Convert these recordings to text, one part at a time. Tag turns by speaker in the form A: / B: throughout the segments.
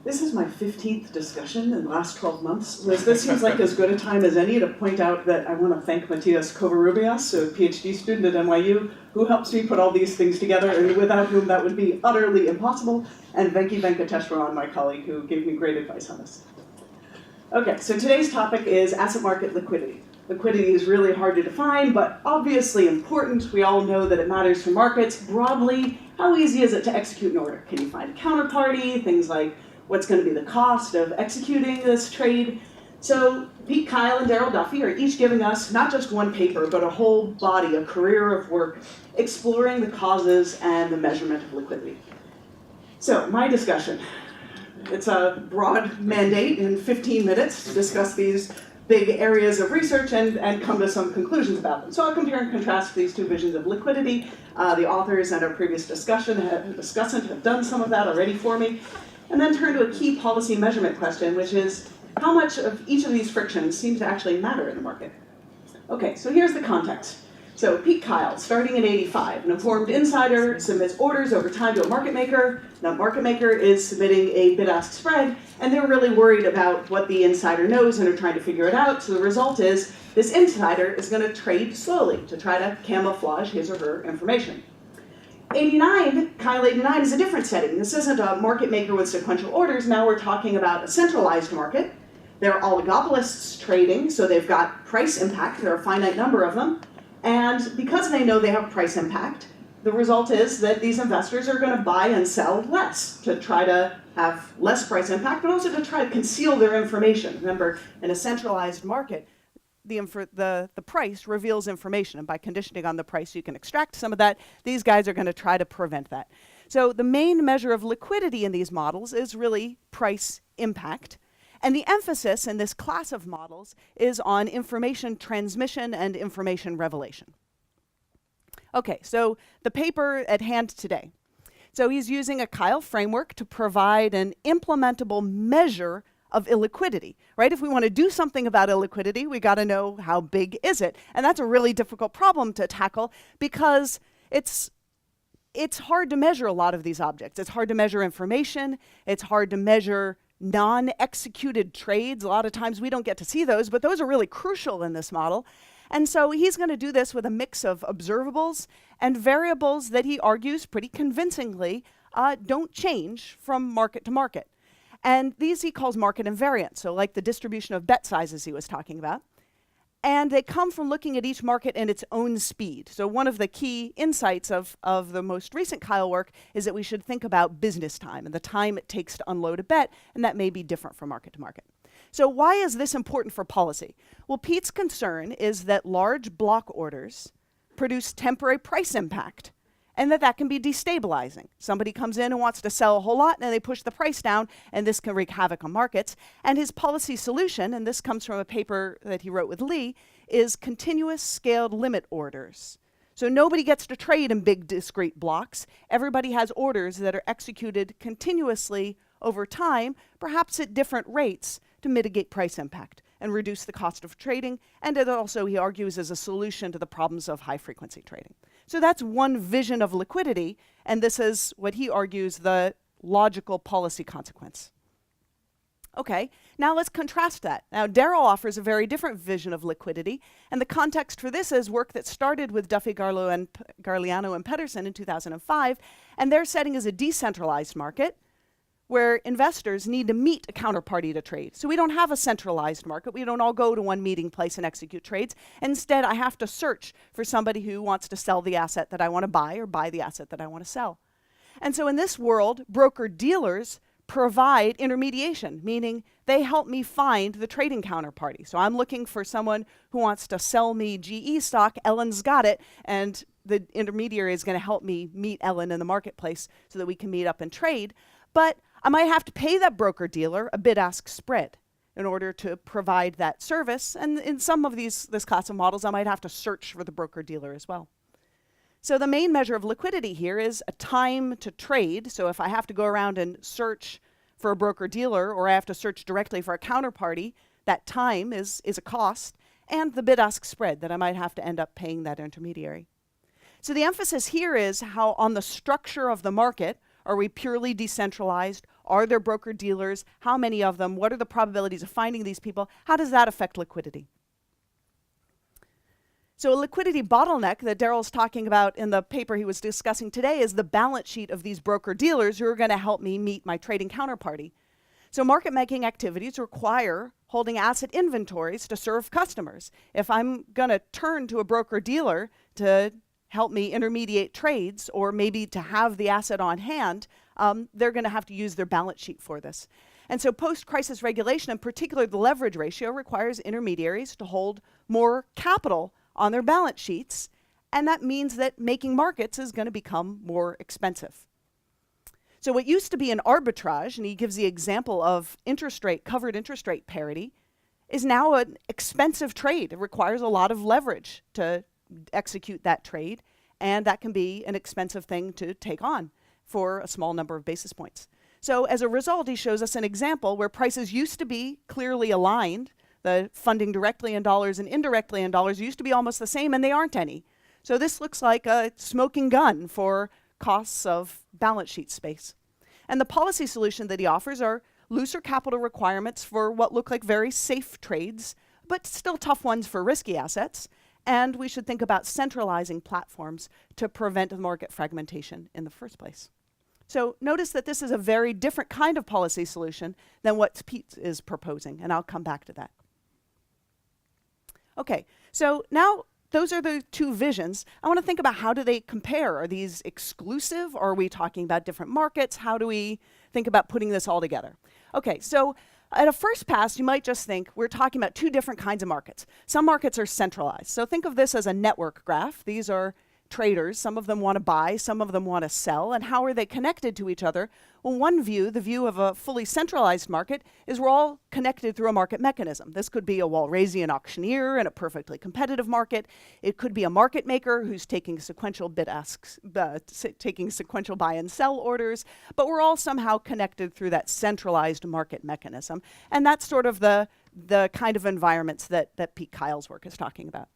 A: This is my 15th discussion in the last 12 months. Liz, this seems like as good a time as any to point out that I want to thank Matthias Covarrubias, a PhD student at NYU, who helps me put all these things together, and without whom that would be utterly impossible, and Venki Venkateshwaran, my colleague, who gave me great advice on this. Okay, so today's topic is asset market liquidity. Liquidity is really hard to define, but obviously important. We all know that it matters for markets. Broadly, how easy is it to execute an order? Can you find a counterparty? Things like what's going to be the cost of executing this trade? So Pete Kyle and Daryl Duffy are each giving us not just one paper, but a whole body, a career of work, exploring the causes and the measurement of liquidity. So my discussion. It's a broad mandate in 15 minutes to discuss these big areas of research and come to some conclusions about them. So I'll compare and contrast these two visions of liquidity. The authors and our previous discussant have done some of that already for me. And then turn to a key policy measurement question, which is how much of each of these frictions seems to actually matter in the market. Okay, so here's the context. So Pete Kyle, starting in '85, an informed insider submits orders over time to a market maker. That market maker is submitting a bid-ask spread, and they're really worried about what the insider knows and are trying to figure it out. So the result is this insider is going to trade slowly to try to camouflage his or her information. Kyle 89 is a different setting. This isn't a market maker with sequential orders. Now we're talking about a centralized market. They're oligopolists trading, so they've got price impact. There are a finite number of them. And because they know they have price impact, the result is that these investors are going to buy and sell less to try to have less price impact, but also to try to conceal their information. Remember, in a centralized market, the price reveals information, and by conditioning on the price, you can extract some of that. These guys are going to try to prevent that. So the main measure of liquidity in these models is really price impact. And the emphasis in this class of models is on information transmission and information revelation. Okay, so the paper at hand today. So he's using a Kyle framework to provide an implementable measure of illiquidity, right? If we want to do something about illiquidity, we got to know how big is it. And that's a really difficult problem to tackle because it's hard to measure a lot of these objects. It's hard to measure information. It's hard to measure non-executed trades. A lot of times we don't get to see those, but those are really crucial in this model. And so he's going to do this with a mix of observables and variables that he argues pretty convincingly don't change from market to market. And these he calls market invariant, so like the distribution of bet sizes he was talking about. And they come from looking at each market in its own speed. So one of the key insights of the most recent Kyle work is that we should think about business time and the time it takes to unload a bet, and that may be different from market to market. So why is this important for policy? Well, Pete's concern is that large block orders produce temporary price impact, and that can be destabilizing. Somebody comes in and wants to sell a whole lot, and they push the price down, and this can wreak havoc on markets. And his policy solution, and this comes from a paper that he wrote with Lee, is continuous scaled limit orders. So nobody gets to trade in big discrete blocks. Everybody has orders that are executed continuously over time, perhaps at different rates, to mitigate price impact and reduce the cost of trading. And it also, he argues, is a solution to the problems of high-frequency trading. So that's one vision of liquidity, and this is what he argues the logical policy consequence. Okay, now let's contrast that. Now Daryl offers a very different vision of liquidity, and the context for this is work that started with Duffy, Garliano, and Pedersen in 2005, and their setting is a decentralized market where investors need to meet a counterparty to trade. So we don't have a centralized market. We don't all go to one meeting place and execute trades. Instead, I have to search for somebody who wants to sell the asset that I want to buy or buy the asset that I want to sell. And so in this world, broker-dealers provide intermediation, meaning they help me find the trading counterparty. So I'm looking for someone who wants to sell me GE stock. Ellen's got it, and the intermediary is going to help me meet Ellen in the marketplace so that we can meet up and trade. But I might have to pay that broker-dealer a bid-ask spread in order to provide that service. And in some of this class of models, I might have to search for the broker-dealer as well. So the main measure of liquidity here is a time to trade. So if I have to go around and search for a broker-dealer, or I have to search directly for a counterparty, that time is a cost, and the bid-ask spread that I might have to end up paying that intermediary. So the emphasis here is how on the structure of the market,
B: Are we purely decentralized? Are there broker-dealers? How many of them? What are the probabilities of finding these people? How does that affect liquidity? So a liquidity bottleneck that Daryl's talking about in the paper he was discussing today is the balance sheet of these broker-dealers who are going to help me meet my trading counterparty. So market-making activities require holding asset inventories to serve customers. If I'm going to turn to a broker-dealer to help me intermediate trades, or maybe to have the asset on hand, they're going to have to use their balance sheet for this. And so post-crisis regulation, in particular the leverage ratio, requires intermediaries to hold more capital on their balance sheets, and that means that making markets is going to become more expensive. So what used to be an arbitrage, and he gives the example of covered interest rate parity, is now an expensive trade. It requires a lot of leverage to execute that trade, and that can be an expensive thing to take on for a small number of basis points. So as a result, he shows us an example where prices used to be clearly aligned. The funding directly in dollars and indirectly in dollars used to be almost the same, and they aren't any. So this looks like a smoking gun for costs of balance sheet space. And the policy solution that he offers are looser capital requirements for what look like very safe trades, but still tough ones for risky assets. And we should think about centralizing platforms to prevent market fragmentation in the first place. So notice that this is a very different kind of policy solution than what Pete is proposing, and I'll come back to that. Okay, so now those are the two visions. I want to think about how do they compare. Are these exclusive, or are we talking about different markets? How do we think about putting this all together? Okay, so at a first pass, you might just think we're talking about two different kinds of markets. Some markets are centralized. So think of this as a network graph. These are traders. Some of them want to buy, some of them want to sell. And how are they connected to each other? Well, one view, the view of a fully centralized market, is we're all connected through a market mechanism. This could be a Walrasian auctioneer in a perfectly competitive market. It could be a market maker who's taking sequential taking sequential buy and sell orders. But we're all somehow connected through that centralized market mechanism. And that's sort of the kind of environments that Pete Kyle's work is talking about.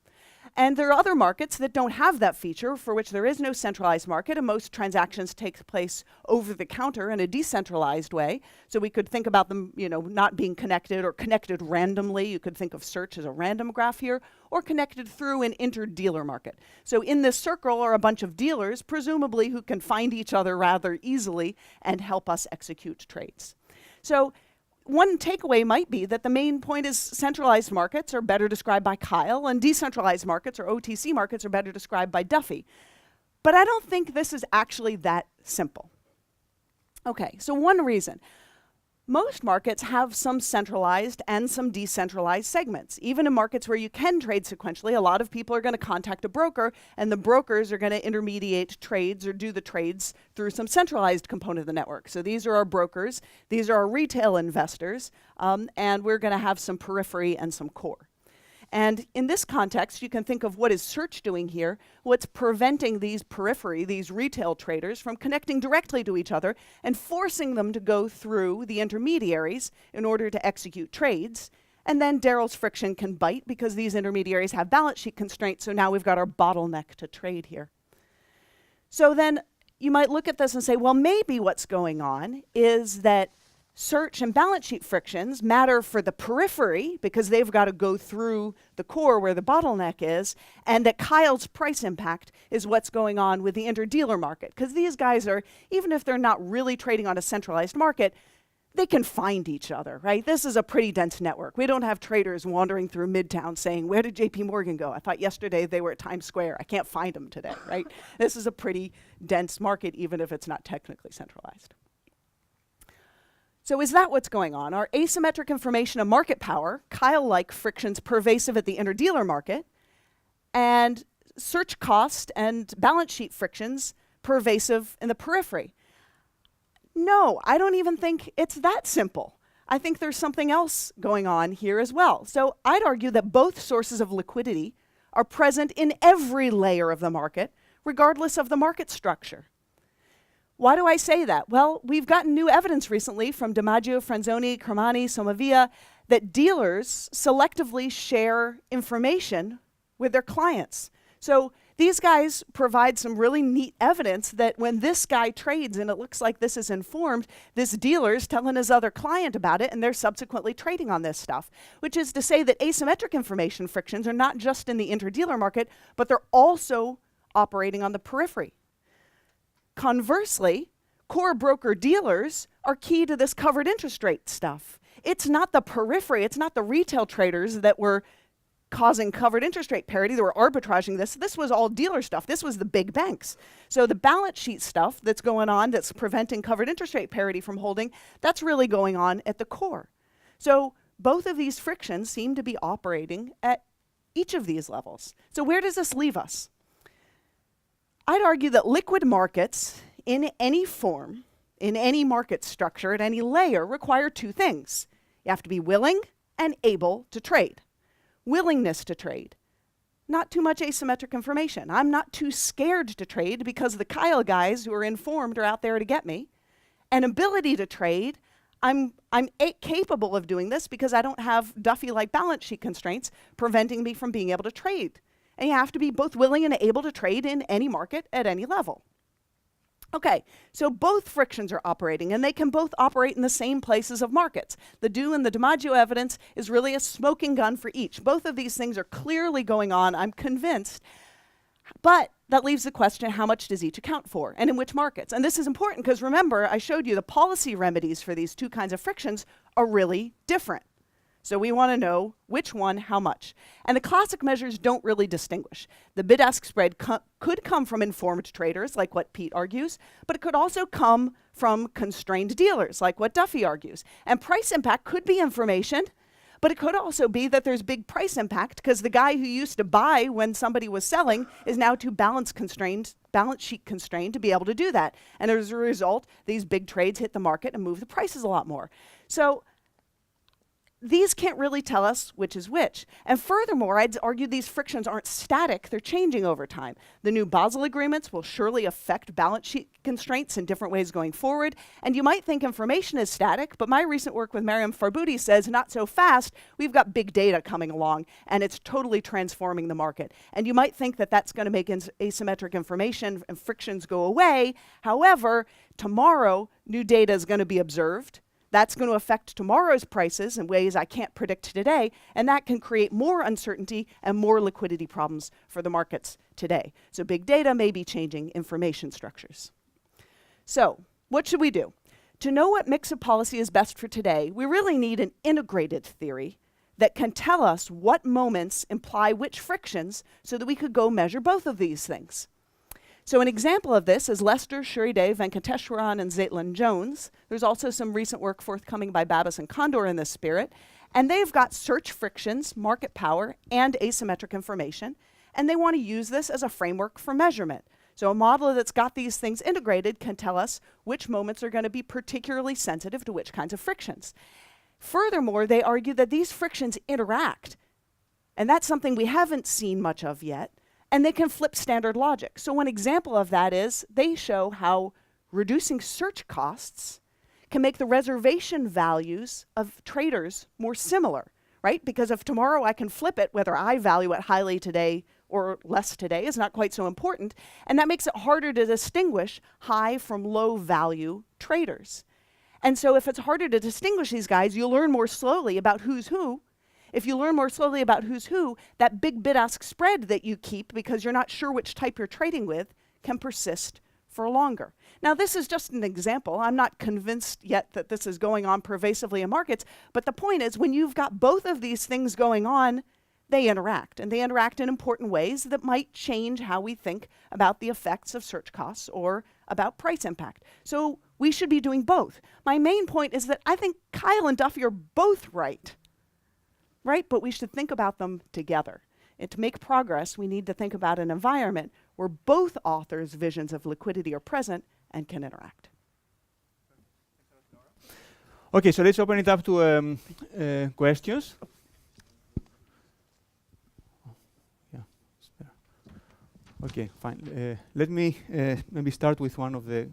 B: And there are other markets that don't have that feature, for which there is no centralized market, and most transactions take place over the counter in a decentralized way. So we could think about them, not being connected or connected randomly. You could think of search as a random graph here, or connected through an inter-dealer market. So in this circle are a bunch of dealers, presumably who can find each other rather easily and help us execute trades. So one takeaway might be that the main point is centralized markets are better described by Kyle, and decentralized markets, or OTC markets, are better described by Duffy. But I don't think this is actually that simple. Okay, so one reason. Most markets have some centralized and some decentralized segments. Even in markets where you can trade sequentially, a lot of people are going to contact a broker, and the brokers are going to intermediate trades or do the trades through some centralized component of the network. So these are our brokers, these are our retail investors, and we're going to have some periphery and some core. And in this context, you can think of what is search doing here. What's preventing these periphery, these retail traders, from connecting directly to each other and forcing them to go through the intermediaries in order to execute trades. And then Daryl's friction can bite because these intermediaries have balance sheet constraints, so now we've got our bottleneck to trade here. So then you might look at this and say, well, maybe what's going on is that search and balance sheet frictions matter for the periphery because they've got to go through the core where the bottleneck is, and that Kyle's price impact is what's going on with the inter-dealer market. Because these guys are, even if they're not really trading on a centralized market, they can find each other, right? This is a pretty dense network. We don't have traders wandering through Midtown saying, where did JP Morgan go? I thought yesterday they were at Times Square. I can't find them today, right? This is a pretty dense market, even if it's not technically centralized. So is that what's going on? Are asymmetric information and market power, Kyle-like frictions, pervasive at the inter-dealer market, and search cost and balance sheet frictions pervasive in the periphery? No, I don't even think it's that simple. I think there's something else going on here as well. So I'd argue that both sources of liquidity are present in every layer of the market, regardless of the market structure. Why do I say that? Well, we've gotten new evidence recently from DiMaggio, Franzoni, Cremani, Somavia, that dealers selectively share information with their clients. So these guys provide some really neat evidence that when this guy trades and it looks like this is informed, this dealer's telling his other client about it and they're subsequently trading on this stuff, which is to say that asymmetric information frictions are not just in the interdealer market, but they're also operating on the periphery. Conversely, core broker dealers are key to this covered interest rate stuff. It's not the periphery, it's not the retail traders that were causing covered interest rate parity, they were arbitraging this. This was all dealer stuff. This was the big banks. So the balance sheet stuff that's going on that's preventing covered interest rate parity from holding, that's really going on at the core. So both of these frictions seem to be operating at each of these levels. So where does this leave us? I'd argue that liquid markets in any form, in any market structure, at any layer, require two things. You have to be willing and able to trade. Willingness to trade. Not too much asymmetric information. I'm not too scared to trade because the Kyle guys who are informed are out there to get me. And ability to trade, I'm capable of doing this because I don't have Duffy-like balance sheet constraints preventing me from being able to trade. And you have to be both willing and able to trade in any market at any level. Okay, so both frictions are operating, and they can both operate in the same places of markets. The Dew and the DiMaggio evidence is really a smoking gun for each. Both of these things are clearly going on, I'm convinced. But that leaves the question, how much does each account for, and in which markets? And this is important because remember, I showed you the policy remedies for these two kinds of frictions are really different. So we want to know which one, how much. And the classic measures don't really distinguish. The bid-ask spread could come from informed traders, like what Pete argues, but it could also come from constrained dealers, like what Duffy argues. And price impact could be information, but it could also be that there's big price impact because the guy who used to buy when somebody was selling is now too balance sheet constrained to be able to do that. And as a result, these big trades hit the market and move the prices a lot more. So these can't really tell us which is which. And furthermore, I'd argue these frictions aren't static, they're changing over time. The new Basel agreements will surely affect balance sheet constraints in different ways going forward. And you might think information is static, but my recent work with Mariam Farboudi says not so fast. We've got big data coming along, and it's totally transforming the market. And you might think that that's going to make asymmetric information and frictions go away. However, tomorrow, new data is going to be observed. That's going to affect tomorrow's prices in ways I can't predict today, and that can create more uncertainty and more liquidity problems for the markets today. So big data may be changing information structures. So what should we do? To know what mix of policy is best for today, we really need an integrated theory that can tell us what moments imply which frictions so that we could go measure both of these things. So an example of this is Lester, Shuride, Venkateshwaran, and Zaitlin Jones. There's also some recent work forthcoming by Babis and Condor in this spirit. And they've got search frictions, market power, and asymmetric information. And they want to use this as a framework for measurement. So a model that's got these things integrated can tell us which moments are going to be particularly sensitive to which kinds of frictions. Furthermore, they argue that these frictions interact. And that's something we haven't seen much of yet. And they can flip standard logic. So one example of that is they show how reducing search costs can make the reservation values of traders more similar, right? Because if tomorrow I can flip it, whether I value it highly today or less today is not quite so important. And that makes it harder to distinguish high from low value traders. And so if it's harder to distinguish these guys, you'll learn more slowly about who's who. If you learn more slowly about who's who, that big bid-ask spread that you keep because you're not sure which type you're trading with can persist for longer. Now, this is just an example. I'm not convinced yet that this is going on pervasively in markets, but the point is when you've got both of these things going on, they interact, and they interact in important ways that might change how we think about the effects of search costs or about price impact. So we should be doing both. My main point is that I think Kyle and Duffy are both right. Right? But we should think about them together. And to make progress, we need to think about an environment where both authors' visions of liquidity are present and can interact.
C: Okay, so let's open it up to questions. Okay, fine. Let me maybe start with one of the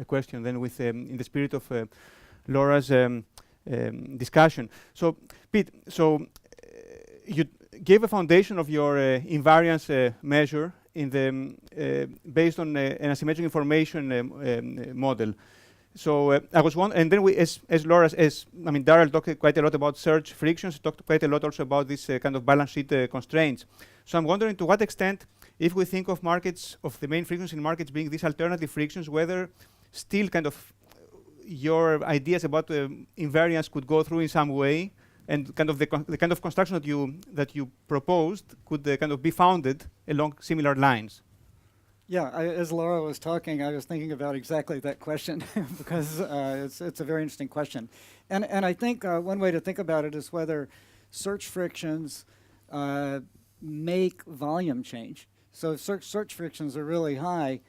C: question, then with in the spirit of Laura's discussion. So, Pete, so gave a foundation of your invariance measure in the based on an asymmetric information model. So I was wondering, and then we, as Laura, Darrell talked quite a lot about search frictions, talked quite a lot also about this kind of balance sheet constraints. So I'm wondering to what extent, if we think of markets, of the main frictions in markets being these alternative frictions, whether still kind of your ideas about invariance could go through in some way, and kind of the kind of construction that you proposed could kind of be founded along similar lines.
D: Yeah, as Laura was talking, I was thinking about exactly that question because it's a very interesting question. And I think one way to think about it is whether search frictions make volume change. So if search frictions are really high,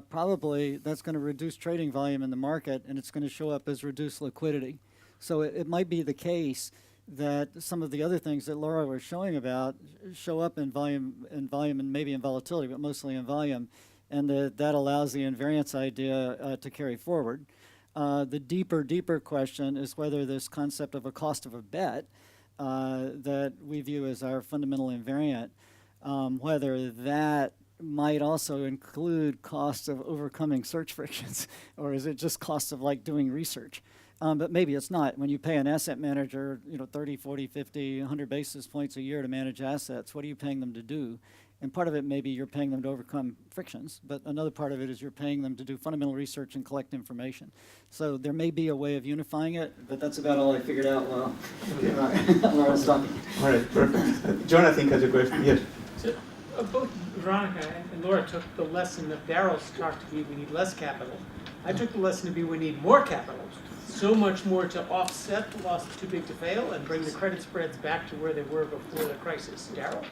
D: probably that's going to reduce trading volume in the market, and it's going to show up as reduced liquidity. So it might be the case that some of the other things that Laura was showing about show up in volume and maybe in volatility, but mostly in volume, and that allows the invariance idea to carry forward. The deeper question is whether this concept of a cost of a bet that we view as our fundamental invariant, whether that might also include costs of overcoming search frictions, or is it just costs of like doing research? But maybe it's not. When you pay an asset manager, 30, 40, 50, 100 basis points a year to manage assets, what are you paying them to do? And part of it maybe you're paying them to overcome frictions, but another part of it is you're paying them to do fundamental research and collect information. So there may be a way of unifying it, but that's about all I figured out while Laura was talking.
C: All right, perfect. John, I think, has a question. Yes.
E: So both Veronica and Laura took the lesson of Darrell's talk to be we need less capital. I took the lesson to be we need more capital. So much more to offset the loss of too big to fail and bring the credit spreads back to where they were before the crisis. Darrell?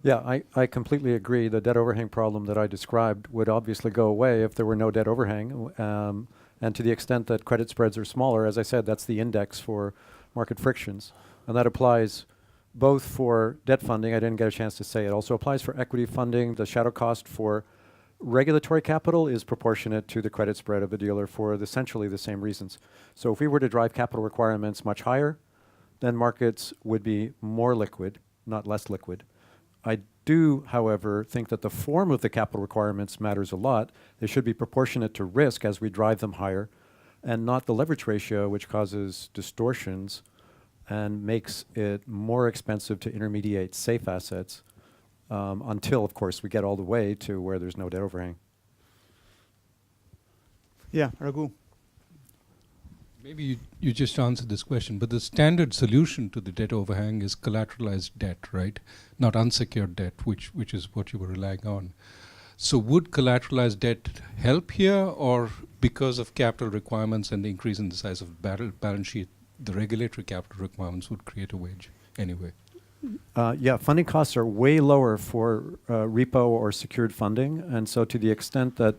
F: Yeah, I completely agree. The debt overhang problem that I described would obviously go away if there were no debt overhang. And to the extent that credit spreads are smaller, as I said, that's the index for market frictions. And that applies both for debt funding. I didn't get a chance to say it. Also applies for equity funding. The shadow cost for regulatory capital is proportionate to the credit spread of a dealer for essentially the same reasons. So if we were to drive capital requirements much higher, then markets would be more liquid, not less liquid. I do, however, think that the form of the capital requirements matters a lot. They should be proportionate to risk as we drive them higher, and not the leverage ratio, which causes distortions and makes it more expensive to intermediate safe assets until, of course, we get all the way to where there's no debt overhang.
C: Yeah, Raghu.
G: Maybe you just answered this question, but the standard solution to the debt overhang is collateralized debt, right? Not unsecured debt, which is what you were relying on. So would collateralized debt help here, or because of capital requirements and the increase in the size of balance sheet, the regulatory capital requirements would create a wedge anyway?
F: Yeah, funding costs are way lower for repo or secured funding, and so to the extent that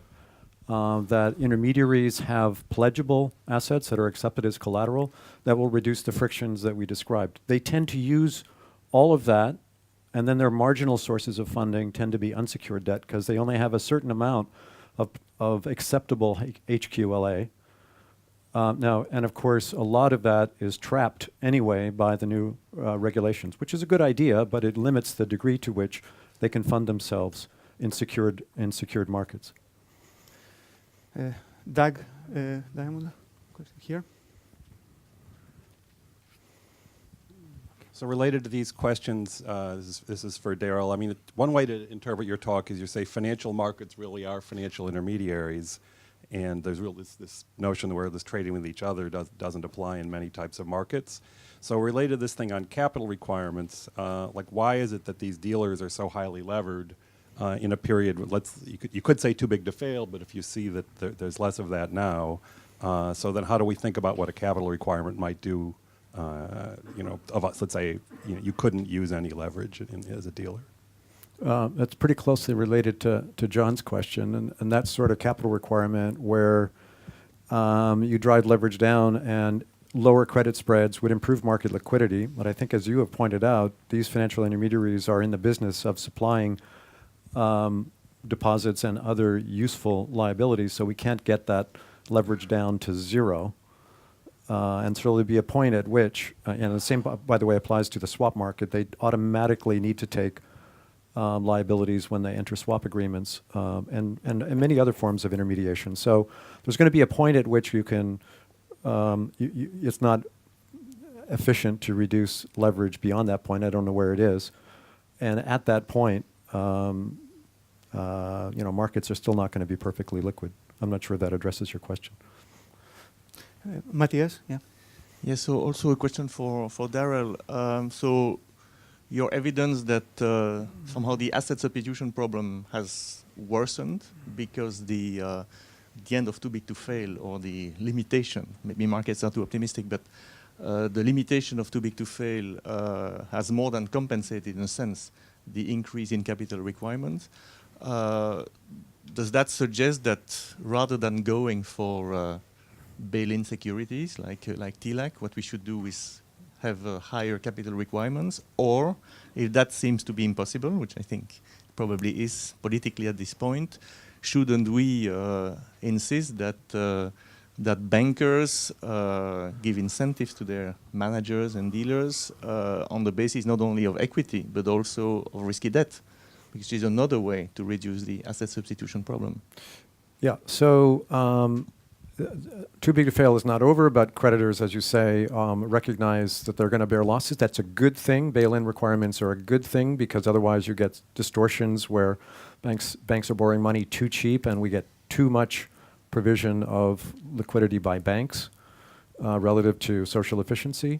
F: that intermediaries have pledgeable assets that are accepted as collateral, that will reduce the frictions that we described. They tend to use all of that, and then their marginal sources of funding tend to be unsecured debt because they only have a certain amount of acceptable HQLA. Now, and of course, a lot of that is trapped anyway by the new regulations, which is a good idea, but it limits the degree to which they can fund themselves in secured markets.
C: Doug Diamond, question here.
H: So related to these questions, this is for Darrell. I mean, one way to interpret your talk is you say financial markets really are financial intermediaries, and there's this notion where this trading with each other doesn't apply in many types of markets. So related to this thing on capital requirements, like why is it that these dealers are so highly levered in a period, you could say too big to fail, but if you see that there's less of that now, so then how do we think about what a capital requirement might do, of us, let's say, you couldn't use any leverage as a dealer?
F: That's pretty closely related to John's question, and that sort of capital requirement where you drive leverage down and lower credit spreads would improve market liquidity. But I think, as you have pointed out, these financial intermediaries are in the business of supplying deposits and other useful liabilities, so we can't get that leverage down to zero. And so there'll be a point at which, and the same, by the way, applies to the swap market, they automatically need to take liabilities when they enter swap agreements, and many other forms of intermediation. So there's going to be a point at which you can, it's not efficient to reduce leverage beyond that point. I don't know where it is. And at that point, markets are still not going to be perfectly liquid. I'm not sure that addresses your question.
C: Matthias, yeah.
I: Yeah, so also a question for Darrell. So your evidence that somehow the asset substitution problem has worsened because the end of too big to fail, or the limitation, maybe markets are too optimistic, but the limitation of too big to fail has more than compensated, in a sense, the increase in capital requirements. Does that suggest that rather than going for bail-in securities like TLAC, what we should do is have higher capital requirements? Or if that seems to be impossible, which I think probably is politically at this point, shouldn't we insist that that bankers give incentives to their managers and dealers on the basis not only of equity but also of risky debt, which is another way to reduce the asset substitution problem?
F: Yeah, so too big to fail is not over, but creditors, as you say, recognize that they're going to bear losses. That's a good thing. Bail-in requirements are a good thing, because otherwise you get distortions where banks are borrowing money too cheap and we get too much provision of liquidity by banks relative to social efficiency.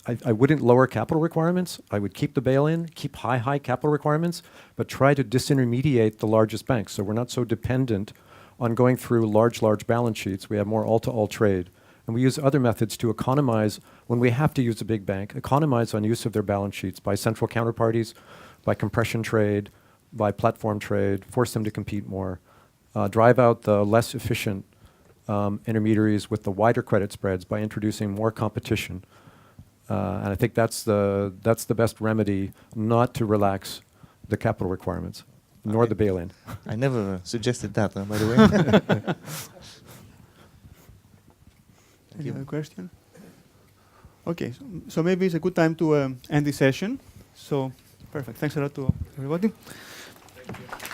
F: I wouldn't lower capital requirements. I would keep the bail-in, keep high capital requirements, but try to disintermediate the largest banks so we're not so dependent on going through large balance sheets. We have more all-to-all trade. And we use other methods to economize, when we have to use a big bank, economize on use of their balance sheets by central counterparties, by compression trade, by platform trade, force them to compete more, drive out the less efficient intermediaries with the wider credit spreads by introducing more competition. And I think that's the best remedy, not to relax the capital requirements, nor the bail-in.
I: I never suggested that, by the way.
C: Any other question? Okay, so maybe it's a good time to end this session. So, perfect. Thanks a lot to everybody.
I: Thank you.